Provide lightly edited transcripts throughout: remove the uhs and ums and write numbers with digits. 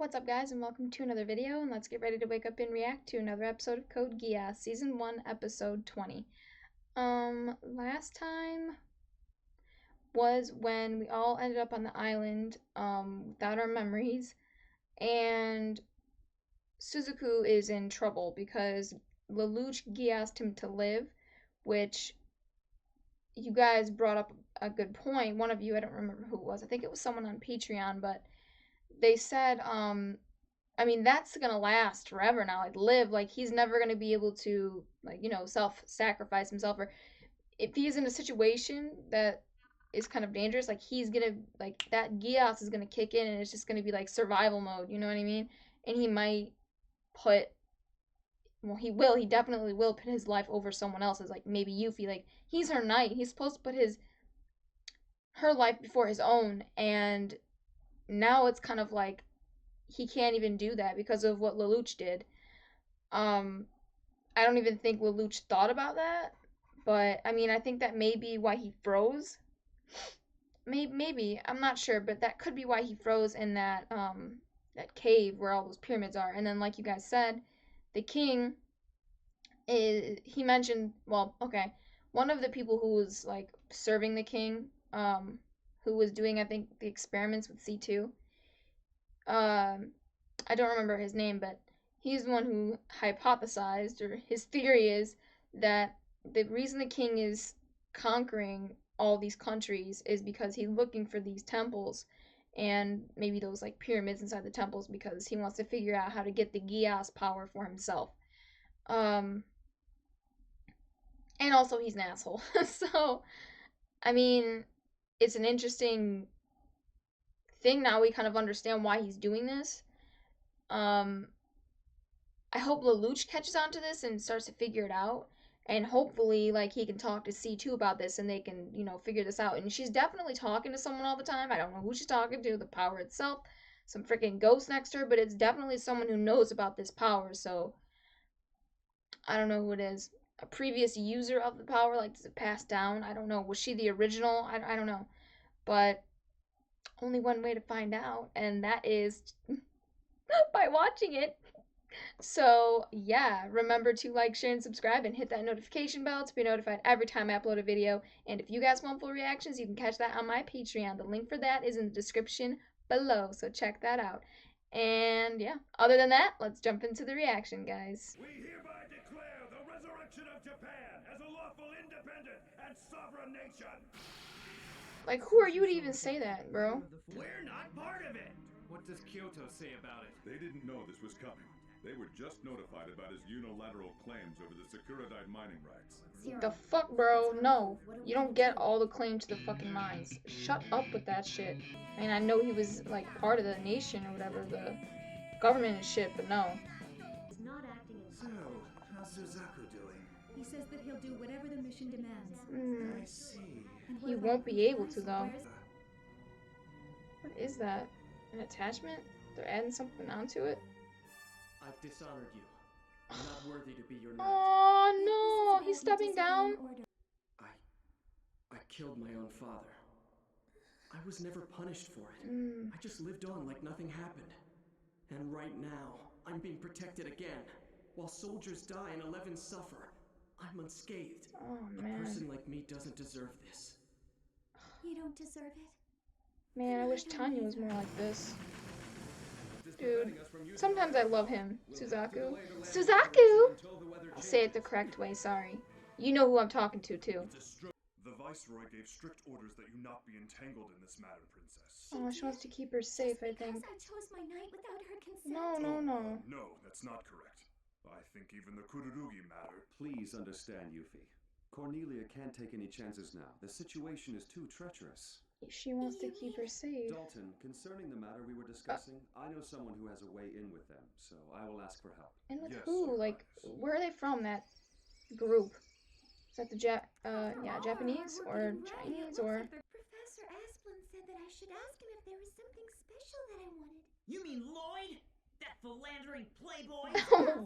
What's up, guys, and welcome to another video, and let's get ready to wake up and react to another episode of Code Geass, Season 1, Episode 20. Last time was when we all ended up on the island, without our memories, and Suzaku is in trouble because Lelouch Geassed him to live, which you guys brought up a good point. One of you, I don't remember who it was, I think it was someone on Patreon, but they said, I mean, that's gonna last forever now. Like, live, like, he's never gonna be able to, like, self-sacrifice himself. Or if he's in a situation that is kind of dangerous, like, he's gonna, like, that Geass is gonna kick in and it's just gonna be, like, survival mode, you know what I mean? And he might put, well, he definitely will put his life over someone else's, like, maybe Yuffie. Like, he's her knight. He's supposed to put her life before his own, and now it's kind of like, he can't even do that because of what Lelouch did. I don't even think Lelouch thought about that, but I mean, I think that may be why he froze. Maybe, I'm not sure, but that could be why he froze in that cave where all those pyramids are. And then, like you guys said, the king he mentioned, well, okay, one of the people who was like serving the king, who was doing, I think, the experiments with C2. I don't remember his name, but he's the one who hypothesized, or his theory is that the reason the king is conquering all these countries is because he's looking for these temples and maybe those like pyramids inside the temples because he wants to figure out how to get the Geass power for himself. And also he's an asshole. So, I mean, it's an interesting thing. Now we kind of understand why he's doing this. I hope Lelouch catches on to this and starts to figure it out. And hopefully, like, he can talk to C2 about this and they can, figure this out. And she's definitely talking to someone all the time. I don't know who she's talking to, the power itself, some freaking ghost next to her, but it's definitely someone who knows about this power. So, I don't know who it is. A previous user of the power, like, does it pass down? I don't know. Was she the original? I don't know. But only one way to find out, and that is by watching it. So, yeah, remember to like, share, and subscribe, and hit that notification bell to be notified every time I upload a video. And if you guys want full reactions, you can catch that on my Patreon. The link for that is in the description below, so check that out. And, yeah, other than that, let's jump into the reaction, guys. We hereby declare the resurrection of Japan as a lawful, independent, and sovereign nation. Like, who are you to even say that, bro? We're not part of it. What does Kyoto say about it? They didn't know this was coming. They were just notified about his unilateral claims over the Sakuradite mining rights. The fuck, bro? No. You don't get all the claim to the fucking mines. Shut up with that shit. I mean, I know he was, like, part of the nation or whatever, the government and shit, but no. He's not acting in. So, how's Suzaku doing? He says that he'll do whatever the mission demands. I see. And He won't be able to, though. What is that? An attachment? They're adding something onto it? I've dishonored you. I'm not worthy to be your knight. Oh no, he's stepping down. I killed my own father. I was never punished for it. I just lived on like nothing happened. And right now, I'm being protected again. While soldiers die and 11 suffer, I'm unscathed. Oh A man. person like me doesn't deserve this. You don't deserve it. Man, I wish Tanya was more like this. Dude, sometimes I love him. Suzaku. Suzaku! I'll say it the correct way, sorry. You know who I'm talking to, too. The Viceroy gave strict orders that you not be entangled in this matter, Princess. Oh, she wants to keep her safe, I think. I chose my knight without her consent. No. No, that's not correct. I think even the Kururugi matter. Please understand, Yuffie. Cornelia can't take any chances now. The situation is too treacherous. She wants to keep her safe. Dalton, concerning the matter we were discussing, I know someone who has a way in with them, so I will ask for help. And with Yes, who? Your Like, Highness. where are they from, that group? Is that the Japanese or Chinese or? Professor Asplin said that I should ask him if there was something special that I wanted. You mean Lloyd? That philandering playboy?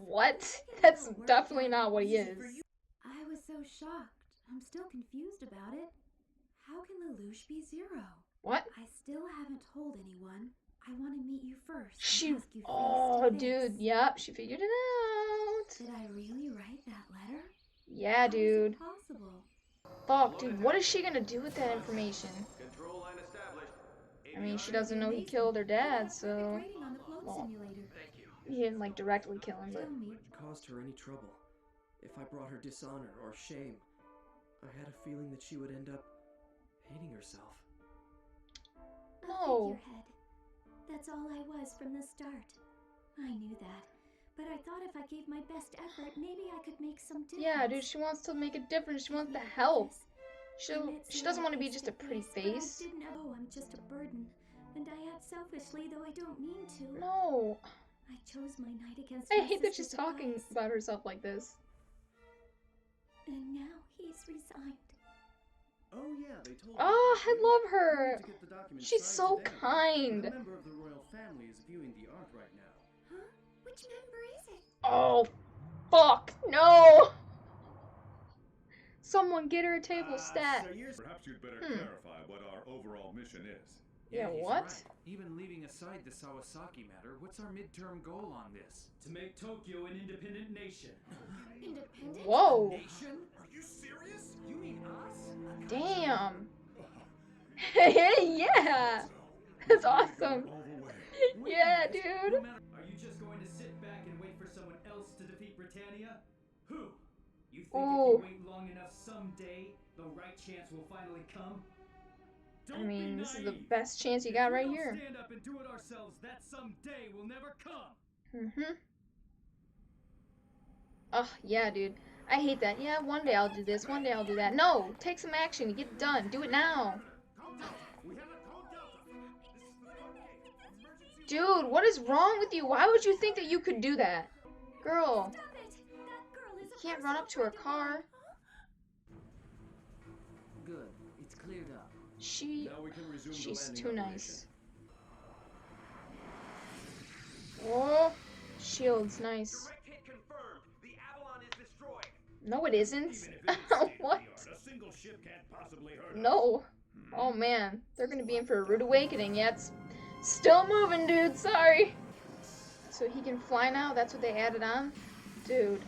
What? That's definitely not what he is. I was so shocked. I'm still confused about it. How can Lelouch be Zero? What? I still haven't told anyone. I want to meet you first. She, and ask you oh, face to dude, face. yep, she figured it out. Did I really write that letter? Yeah, How is dude. it possible? Fuck, dude, what is she gonna do with that information? Control line established. I mean, she doesn't know he killed her dad, so... Rating on the float Well, simulator. Thank you. he didn't, like, directly kill him, but... Tell me, Caused her any trouble. If I brought her dishonor or shame, I had a feeling that she would end up hating herself. a No. figurehead. That's all I was from the start. I knew that. But I thought if I gave my best effort, maybe I could make some difference. Yeah, dude, she wants to make a difference. She wants to Give me help. this. She doesn't want to be just a pretty face. But I didn't know I'm just a burden. And I act selfishly, though I don't mean to. No. I chose my night against I my hate that she's sister's talking advice. about herself like this. And now he's resigned. Oh yeah, they told me. Oh, I love We her. need to get the documents She's signed so today. kind. A member of the royal family is viewing the art right now. Huh? Which member is it? Oh, fuck. No. Someone get her a table stat. So perhaps you'd better clarify what our overall mission is. Yeah, he's what? right. Even leaving aside the Sawasaki matter, what's our midterm goal on this? To make Tokyo an independent nation. Independent? Whoa. Nation? Are you serious? You mean us? Damn. Yeah. That's awesome. All the way. Yeah, dude. No matter, are you just going to sit back and wait for someone else to defeat Britannia? Who? You think if Ooh. you wait long enough someday, the right chance will finally come? I mean, this is the naive. best chance you If got we right don't here. stand up and do it ourselves, that someday will never come. Oh, yeah, dude. I hate that. Yeah, one day I'll do this, one day I'll do that. No, take some action. Get it done. Do it now. Dude, what is wrong with you? Why would you think that you could do that? Girl, Stop it! That girl is you can't run up to her car. Good. It's cleared up. Now we can resume the She's landing too operation. nice. Oh, shield's nice. Direct hit confirmed. The Avalon is destroyed. No, it isn't. Even if it's state-of-the-art, What? a single ship can't possibly hurt us. No. Oh man, they're gonna be in for a rude awakening. Yeah, it's still moving, dude. Sorry. So he can fly now? That's what they added on? Dude.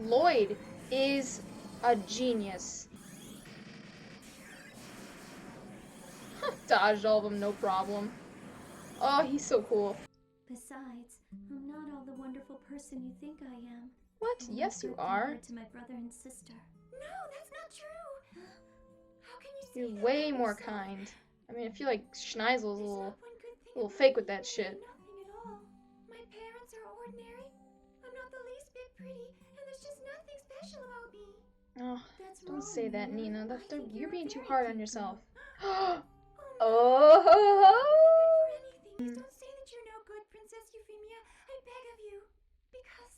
Lloyd is a genius. Dodged all of them, no problem. Oh, he's so cool. Besides, I'm not all the wonderful person you think I am. What? I'm Yes, not you good are. compared to my brother and sister. No, that's not true. How can you say You're that way about more yourself? kind. I mean, I feel like Schneisel's a There's little not one good thing little about fake with me. that shit. Nothing at all. My parents are ordinary. I'm not the least bit pretty, and there's just nothing special about me. Oh, That's don't wrong, say that, Nina. I think You're a being too very hard on cute yourself. girl. Oh. Good for anything. Please don't say that you're no good, Princess Euphemia. I beg of you. Because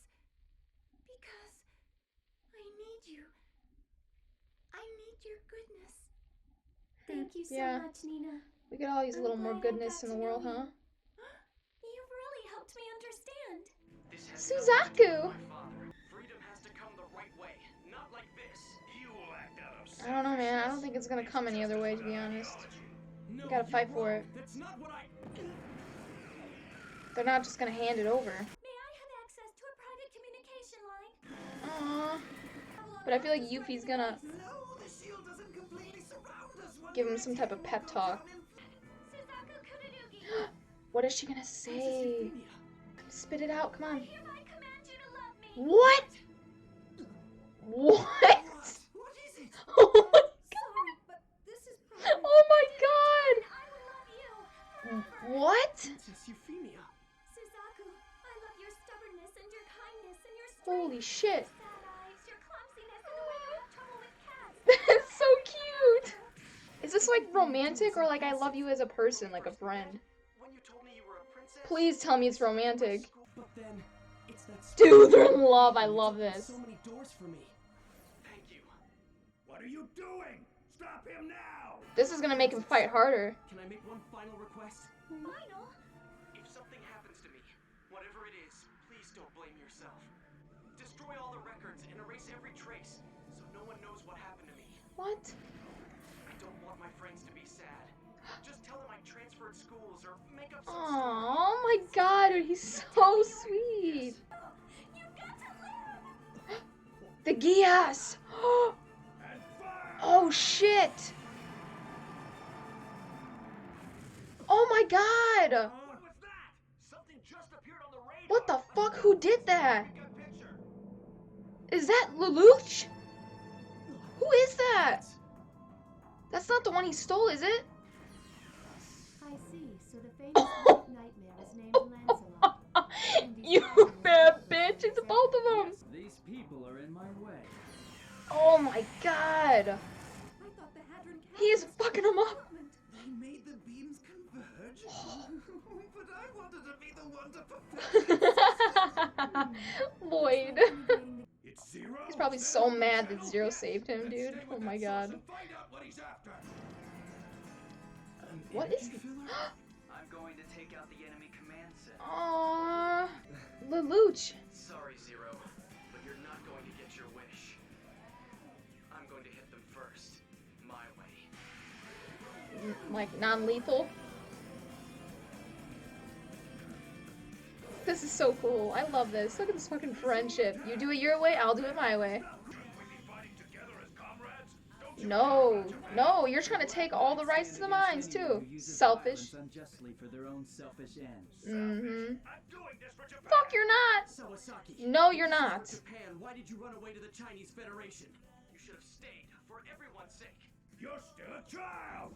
I need you. I need your goodness. Thank you so Yeah. much, Nina. We could all use a I'm little more glad I goodness in got the to world, know huh? You've really helped me understand. This has Suzaku! my father. Freedom has to come the right way, not like this. You will act out of I don't know, man. I don't think it's gonna come any other way, to be honest. No, You gotta fight you're for wrong. it. That's not what I. They're not just gonna hand it over. May I have access to a private communication line? Aww. But I feel like Yuffie's gonna No, the shield doesn't completely surround us. give him some type of pep talk. Suzaku Kururugi, What is she gonna say? Spit it out, come on. hereby command you to love me. What? What? What is it? Oh my Sorry, but this is private. Oh my god! I will love you forever. What? Princess Euphemia. Suzaku, I love your stubbornness and your kindness and your strength. Holy shit. Your sad eyes, your clumsiness, and the way you have trouble with cats. That's so cute! Is this like romantic or like I love you as a person, like a friend? When you told me you were a princess. Please tell me it's romantic. But then, it's that Dude, they're in love. I love It's this. so many doors for me. Thank you. What are you doing? Stop him now! This is gonna make him fight harder. Can I make one final request? Final? If something happens to me, whatever it is, please don't blame yourself. Destroy all the records and erase every trace, so no one knows what happened to me. What? I don't want my friends to be sad. Just tell him I transferred schools or make up some story. Oh my god, he's so sweet. You got to live! The Geass! And fire! Oh shit! Oh my god! What was that? Something just appeared on the radar. What the fuck? Who did that? Take a picture. Is that Lelouch? Who is that? That's not the one he stole, is it? I see. So the famous white nightmare is named Lancelot. You bad bitch! It's both of them! These people are in my way. Oh my god! I thought the Hadron He is fucking him up! They made the beams converge? But I wanted to be the one to perfect Lloyd. It's Zero. He's probably so mad that Zero saved him, Let's dude. stay Oh with my that god. source and find out what he's after. What is he? I'm going to take out the enemy command center. Aww. Lelouch. Sorry, Zero, but you're not going to get your wish. I'm going to hit them first, my way. Like, non-lethal. This is so cool. I love this. Look at this fucking friendship. You do it your way, I'll do it my way. Shouldn't we be fighting together as comrades? Don't you No. care about Japan? No, you're trying to take all the rights to the mines, too. Selfish. Unjustly for their own selfish ends. Mm-hmm. I'm doing this for Japan. Fuck, you're not! Sawasaki. No, you're If this not. was Japan, why did you run away to the Chinese Federation? You should have stayed, for everyone's sake. You're still a child.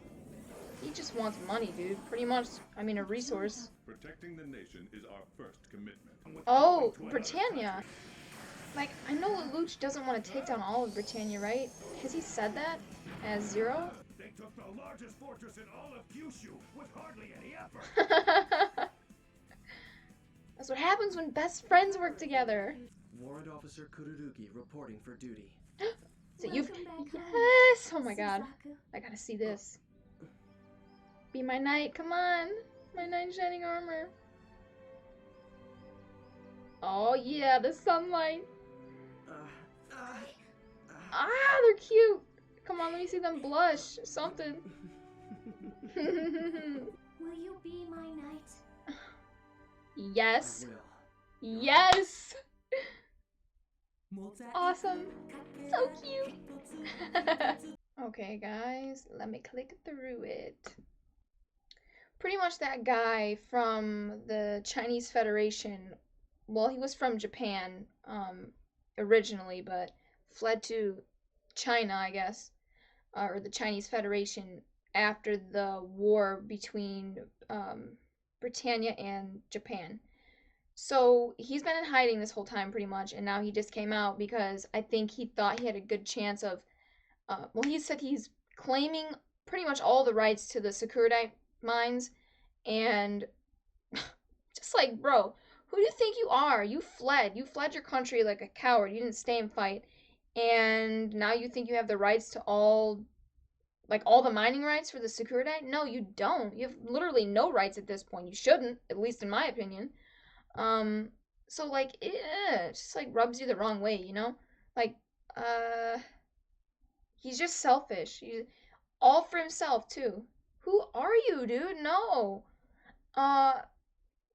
He just wants money, dude. Pretty much, I mean, a resource. Protecting the nation is our first commitment. Oh, Britannia. Like, I know Lelouch doesn't want to take down all of Britannia, right? Has he said that? As Zero? They took the largest fortress in all of Kyushu with hardly any effort. That's what happens when best friends work together. Warrant Officer Kururugi reporting for duty. So you've... Welcome back home, Yes! Oh my god. Suzaku. I gotta see this. Be my knight, come on. My knight in shining armor. Oh yeah, the sunlight. Ah, they're cute. Come on, let me see them blush. Something. Will you be my knight? Yes. I will. Yes. Awesome. So cute. Okay, guys, let me click through it. Pretty much that guy from the Chinese Federation, well, he was from Japan originally, but fled to China, I guess, or the Chinese Federation after the war between Britannia and Japan. So he's been in hiding this whole time pretty much, and now he just came out because I think he thought he had a good chance of, well, he said he's claiming pretty much all the rights to the Sakuradite mines, and just like, bro, who do you think you are? You fled your country like a coward. You didn't stay and fight, and now you think you have the rights to all the mining rights for the Sakuradite? No, you don't. You have literally no rights at this point. You shouldn't, at least in my opinion. So like, it just like rubs you the wrong way, you know? Like, he's just selfish. He's all for himself too. Who are you, dude? No.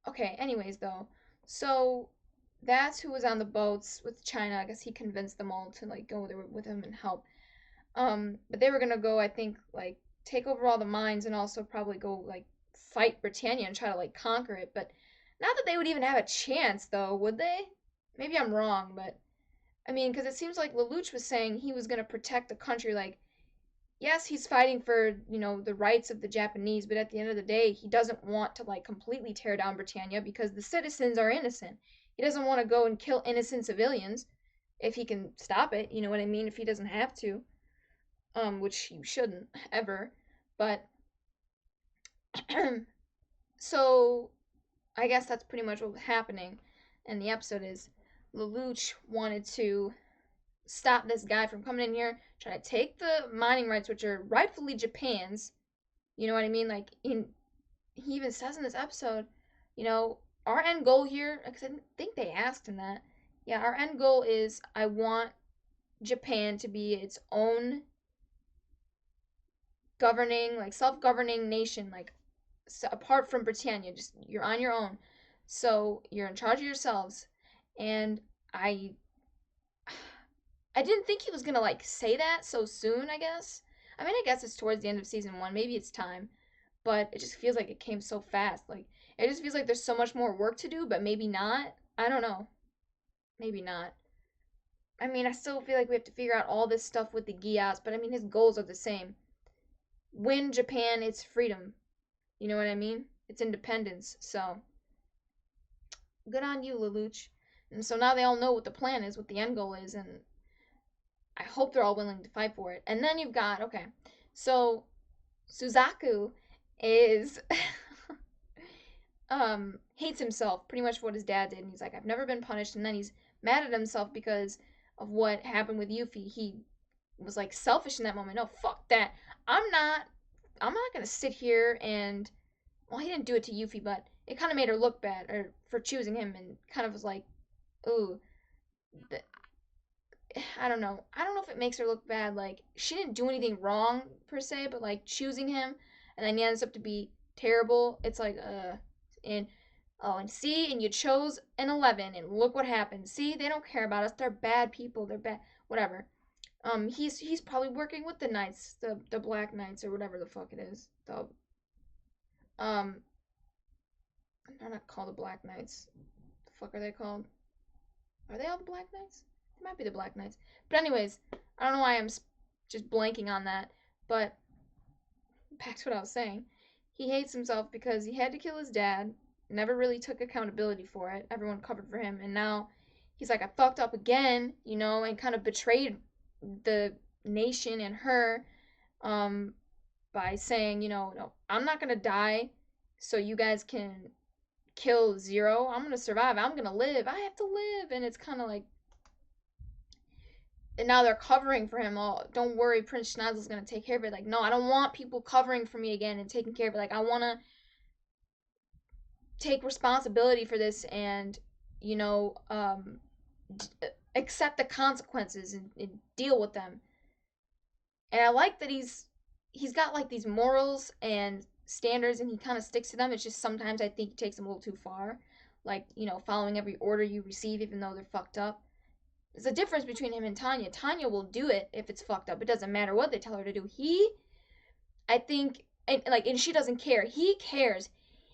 Okay, anyways though. So that's who was on the boats with China. I guess he convinced them all to like go there with him and help. But they were gonna go, I think, like take over all the mines and also probably go like fight Britannia and try to like conquer it, but not that they would even have a chance, though, would they? Maybe I'm wrong, but I mean, because it seems like Lelouch was saying he was going to protect the country. Like, yes, he's fighting for, you know, the rights of the Japanese, but at the end of the day, he doesn't want to, like, completely tear down Britannia because the citizens are innocent. He doesn't want to go and kill innocent civilians if he can stop it, you know what I mean? If he doesn't have to, which you shouldn't, ever. But, so I guess that's pretty much what was happening in the episode is Lelouch wanted to stop this guy from coming in here, try to take the mining rights, which are rightfully Japan's. You know what I mean? Like, he even says in this episode, you know, our end goal here, because I think they asked him that. Yeah, our end goal is I want Japan to be its own governing, like self-governing nation, like apart from Britannia. Just you're on your own, so you're in charge of yourselves. And I, I didn't think he was gonna like say that so soon. I guess. I mean, I guess it's towards the end of season one. Maybe it's time, but it just feels like it came so fast. Like it just feels like there's so much more work to do, but maybe not. I don't know. Maybe not. I mean, I still feel like we have to figure out all this stuff with the Geass, but I mean, his goals are the same. Win Japan its freedom. You know what I mean? Its independence. So, good on you, Lelouch. And so now they all know what the plan is, what the end goal is, and I hope they're all willing to fight for it. And then you've got, okay, so Suzaku is hates himself pretty much for what his dad did, and he's like, I've never been punished. And then he's mad at himself because of what happened with Yuffie. He was like selfish in that moment. No, fuck that. I'm not gonna sit here and, well, he didn't do it to Yuffie, but it kind of made her look bad or for choosing him, and kind of was like, ooh, I don't know. I don't know if it makes her look bad. Like, she didn't do anything wrong per se, but like choosing him, and then he ends up to be terrible. It's like, and oh, and see, and you chose an 11, and look what happened. See, they don't care about us. They're bad people. They're bad. Whatever. He's probably working with the Knights, the Black Knights or whatever the fuck it is. Um, they're not called the Black Knights. The fuck are they called? Are they all the Black Knights? It might be the Black Knights. But anyways, I don't know why I'm just blanking on that. But back to what I was saying. He hates himself because he had to kill his dad. Never really took accountability for it. Everyone covered for him. And now he's like, I fucked up again, you know, and kind of betrayed the nation and her by saying, you know, no, I'm not going to die so you guys can kill Zero. I'm going to survive. I'm going to live. I have to live. And it's kind of like, and now they're covering for him. Oh, don't worry, Prince Schnozzle's gonna take care of it. Like, no, I don't want people covering for me again and taking care of it. Like, I want to take responsibility for this and, you know, accept the consequences and deal with them. And I like that he's got like these morals and standards, and he kind of sticks to them. It's just sometimes I think he takes them a little too far, like, you know, following every order you receive, even though they're fucked up. There's a difference between him and Tanya. Tanya will do it if it's fucked up. It doesn't matter what they tell her to do. I think, and she doesn't care. He cares,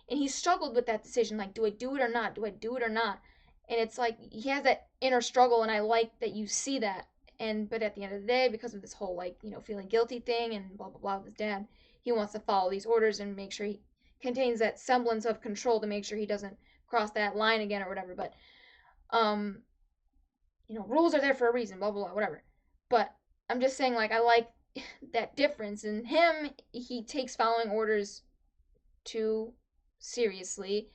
and he struggled with that decision. Like, do I do it or not? Do I do it or not? And it's like he has that inner struggle, and I like that you see that. But at the end of the day, because of this whole like, you know, feeling guilty thing and blah blah blah with his dad, he wants to follow these orders and make sure he contains that semblance of control to make sure he doesn't cross that line again or whatever. But you know, rules are there for a reason, blah, blah, blah, whatever. But I'm just saying, like, I like that difference. In him, he takes following orders too seriously,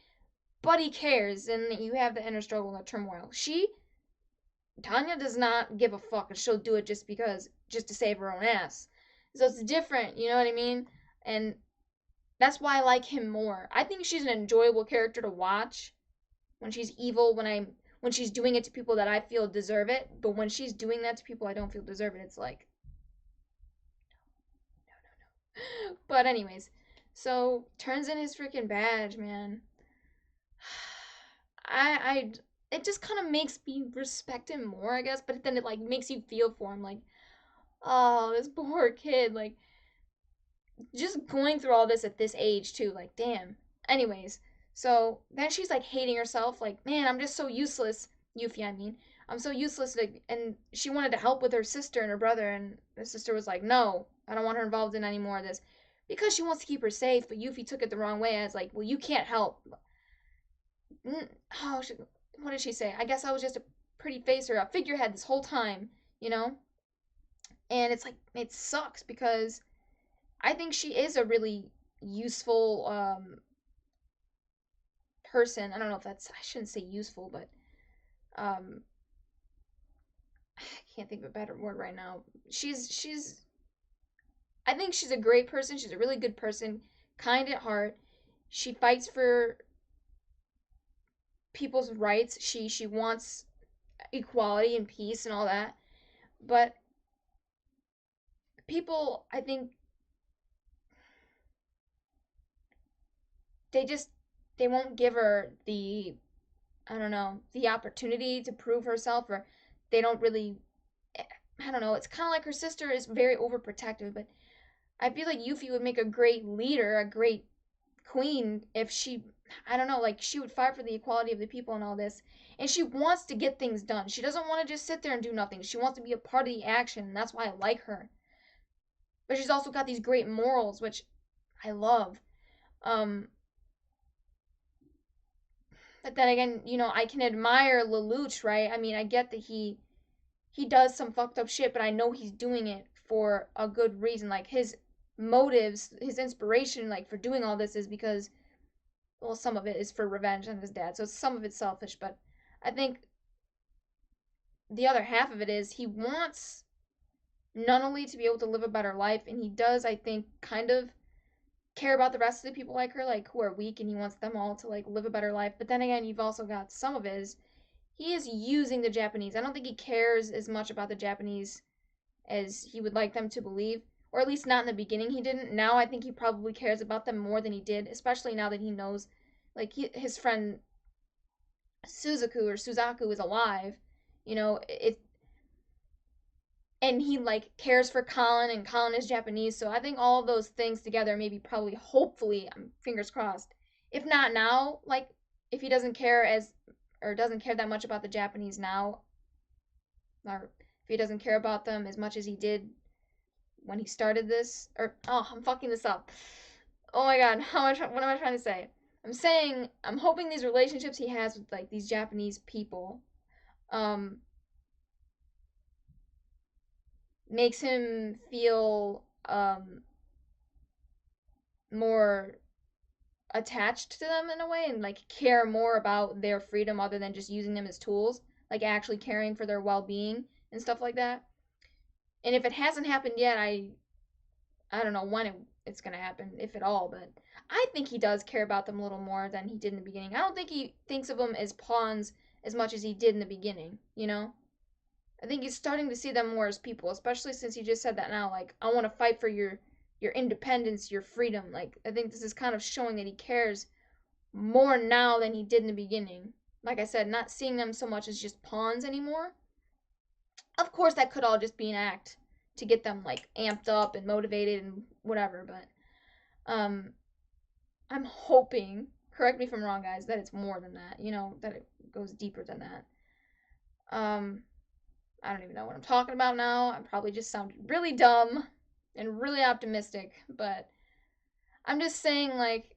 but he cares, and you have the inner struggle and the turmoil. Tanya does not give a fuck, and she'll do it just to save her own ass. So it's different, you know what I mean? And that's why I like him more. I think she's an enjoyable character to watch when she's evil, when she's doing it to people that I feel deserve it, but when she's doing that to people I don't feel deserve it, it's like, no. But anyways, so turns in his freaking badge, man. It just kind of makes me respect him more, I guess, but then it like makes you feel for him, like, oh, this poor kid, like, just going through all this at this age too, like, damn. Anyways, so then she's like hating herself, like, man, I'm just so useless. Yuffie, I mean. I'm so useless. Like, and she wanted to help with her sister and her brother, and her sister was like, no, I don't want her involved in any more of this. Because she wants to keep her safe, but Yuffie took it the wrong way as like, well, you can't help. Oh, what did she say? I guess I was just a pretty face or a figurehead this whole time, you know? And it's like, it sucks because I think she is a really useful person. I don't know if that's, I shouldn't say useful, but I can't think of a better word right now. I think she's a great person. She's a really good person, kind at heart. She fights for people's rights. She wants equality and peace and all that. But people, I think, they won't give her the, I don't know, the opportunity to prove herself, or they don't really, I don't know, it's kind of like her sister is very overprotective, but I feel like Yuffie would make a great leader, a great queen if she, I don't know, like she would fight for the equality of the people and all this. And she wants to get things done. She doesn't want to just sit there and do nothing. She wants to be a part of the action, and that's why I like her. But she's also got these great morals, which I love. Um, but then again, you know, I can admire Lelouch, right? I mean, I get that he does some fucked up shit, but I know he's doing it for a good reason. Like his motives, his inspiration, like for doing all this is because, well, some of it is for revenge on his dad, so some of it's selfish, but I think the other half of it is he wants Nunnally to be able to live a better life, and he does, I think, kind of care about the rest of the people like her, like who are weak, and he wants them all to like live a better life. But then again, you've also got some of his he is using the Japanese. I don't think he cares as much about the Japanese as he would like them to believe, or at least not in the beginning he didn't. Now I think he probably cares about them more than he did, especially now that he knows like his friend Suzaku is alive. You know, it and he like cares for Colin, and Colin is Japanese, so I think all of those things together maybe probably hopefully, fingers crossed. If not now, like if he doesn't care as or doesn't care that much about the Japanese now, or if he doesn't care about them as much as he did when he started this, or oh, I'm fucking this up. Oh my god, what am I trying to say? I'm saying I'm hoping these relationships he has with like these Japanese people um makes him feel more attached to them in a way, and like care more about their freedom other than just using them as tools, like actually caring for their well-being and stuff like that. And if it hasn't happened yet, I don't know when it's gonna happen, if at all, but I think he does care about them a little more than he did in the beginning. I don't think he thinks of them as pawns as much as he did in the beginning, you know? I think he's starting to see them more as people, especially since he just said that now, like, I want to fight for your independence, your freedom. Like, I think this is kind of showing that he cares more now than he did in the beginning. Like I said, not seeing them so much as just pawns anymore. Of course, that could all just be an act to get them like amped up and motivated and whatever, but I'm hoping, correct me if I'm wrong, guys, that it's more than that, you know, that it goes deeper than that. I don't even know what I'm talking about now. I probably just sounded really dumb and really optimistic, but I'm just saying, like,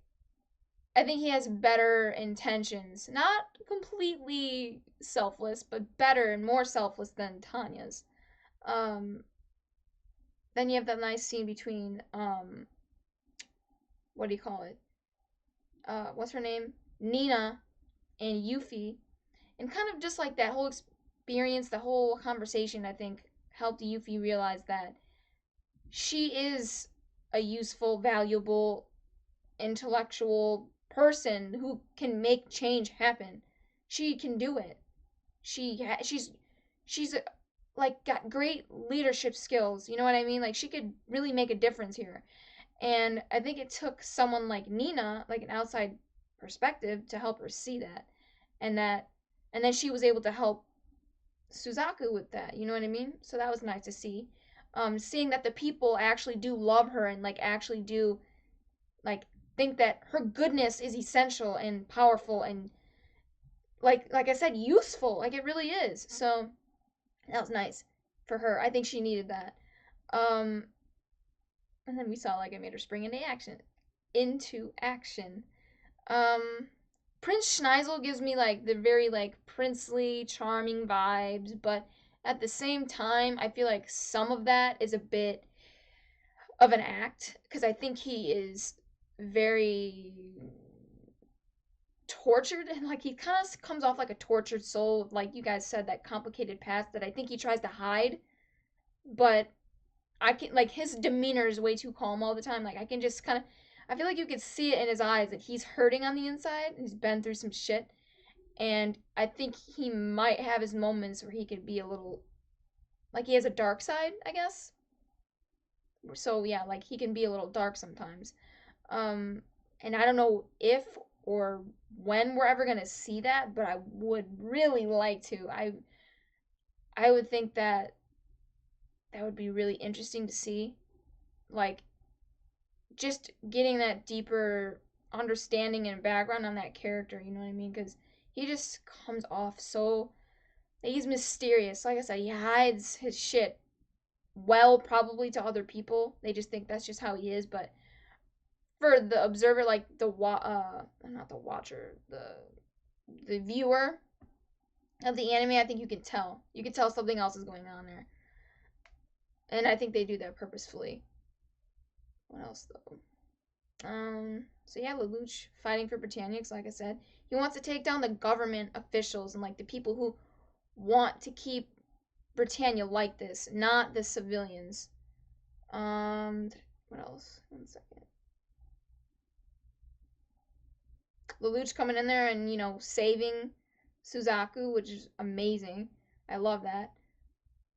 I think he has better intentions. Not completely selfless, but better and more selfless than Tanya's. Um, then you have that nice scene between, what do you call it? What's her name? Nina and Yuffie. And kind of just like that whole experience, the whole conversation, I think, helped Yuffie realize that she is a useful, valuable, intellectual person who can make change happen. She can do it. She's like got great leadership skills. You know what I mean? Like she could really make a difference here. And I think it took someone like Nina, like an outside perspective, to help her see that. And that and then she was able to help Suzaku with that. You know what I mean? So that was nice to see. Seeing that the people actually do love her and like actually do like think that her goodness is essential and powerful and like I said, useful. Like it really is. So that was nice for her. I think she needed that. Um, and then we saw like it made her spring into action. Into action. Um, Prince Schneisel gives me like the very like princely, charming vibes, but at the same time, I feel like some of that is a bit of an act because I think he is very tortured and like he kind of comes off like a tortured soul, like you guys said, that complicated past that I think he tries to hide, but I can like his demeanor is way too calm all the time. Like I can just kind of I feel like you could see it in his eyes that he's hurting on the inside. He's been through some shit, and I think he might have his moments where he could be a little like he has a dark side, I guess. So yeah, like he can be a little dark sometimes. Um And I don't know if or when we're ever gonna see that, but I would really like to. I would think that that would be really interesting to see. Like, just getting that deeper understanding and background on that character, you know what I mean? Because he just comes off so. He's mysterious. Like I said, he hides his shit well, probably to other people. They just think that's just how he is, but for the observer, like not the watcher, the viewer of the anime, I think you can tell. You can tell something else is going on there. And I think they do that purposefully. What else though? So yeah, Lelouch fighting for Britannia, 'cause like I said, he wants to take down the government officials and like the people who want to keep Britannia like this, not the civilians. What else? 1 second. Lelouch coming in there and, saving Suzaku, which is amazing. I love that.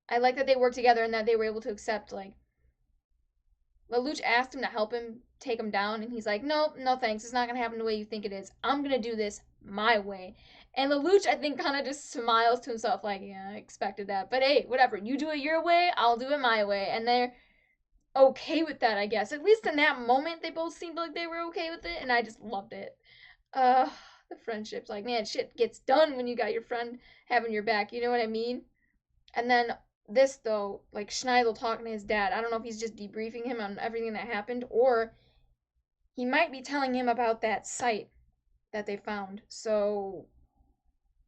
I like that they worked together and that they were able to accept, like, Lelouch asked him to help him take him down, and he's like, no, no thanks. It's not going to happen the way you think it is. I'm going to do this my way. And Lelouch, I think, kind of just smiles to himself, like, yeah, I expected that. But hey, whatever. You do it your way, I'll do it my way. And they're okay with that, I guess. At least in that moment, they both seemed like they were okay with it, and I just loved it. Uh, the friendships. Like, man, shit gets done when you got your friend having your back. You know what I mean? And then this, though, like Schneidel talking to his dad. I don't know if he's just debriefing him on everything that happened, or he might be telling him about that site that they found. So,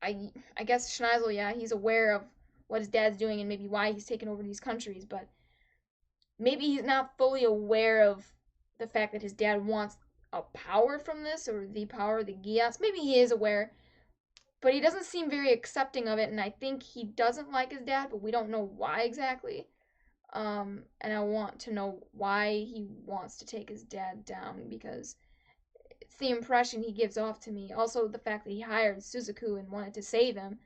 I guess Schneidel, yeah, he's aware of what his dad's doing and maybe why he's taking over these countries, but maybe he's not fully aware of the fact that his dad wants a power from this or the power of the Geass. Maybe he is aware, but he doesn't seem very accepting of it, and I think he doesn't like his dad, but we don't know why exactly. And I want to know why he wants to take his dad down, because it's the impression he gives off to me. Also, the fact that he hired Suzaku and wanted to save him,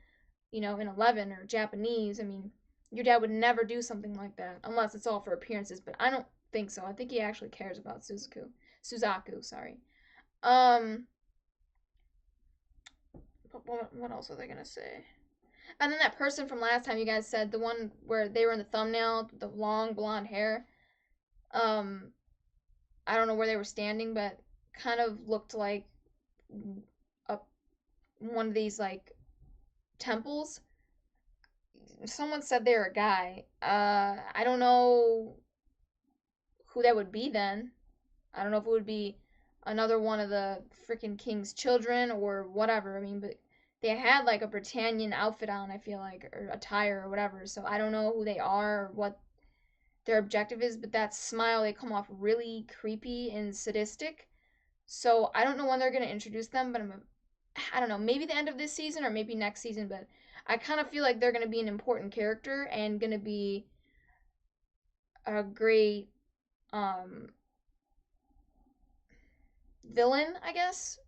in 11 or Japanese. I mean, your dad would never do something like that unless it's all for appearances, but I don't think so. I think he actually cares about Suzaku, sorry. What else are they gonna say? And then that person from last time you guys said, the one where they were in the thumbnail, the long blonde hair. I don't know where they were standing, but kind of looked like a one of these like temples. Someone said they were a guy. I don't know who that would be then. I don't know if it would be another one of the freaking king's children or whatever. I mean, but they had like a Britannian outfit on, I feel like, or attire or whatever. So I don't know who they are or what their objective is, but that smile, they come off really creepy and sadistic. So I don't know when they're going to introduce them, but I don't know, maybe the end of this season or maybe next season, but I kind of feel like they're going to be an important character and going to be a great villain, I guess,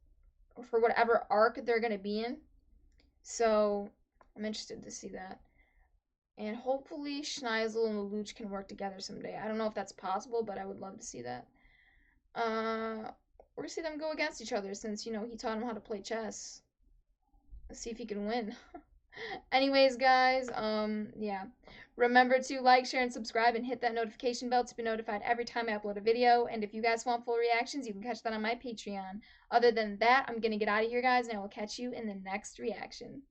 for whatever arc they're going to be in. So I'm interested to see that. And hopefully Schneisel and Lelouch can work together someday. I don't know if that's possible, but I would love to see that. Or see them go against each other since, he taught him how to play chess. Let's see if he can win. Anyways, guys, yeah. Remember to like, share, and subscribe, and hit that notification bell to be notified every time I upload a video. And if you guys want full reactions, you can catch that on my Patreon. Other than that, I'm going to get out of here, guys, and I will catch you in the next reaction.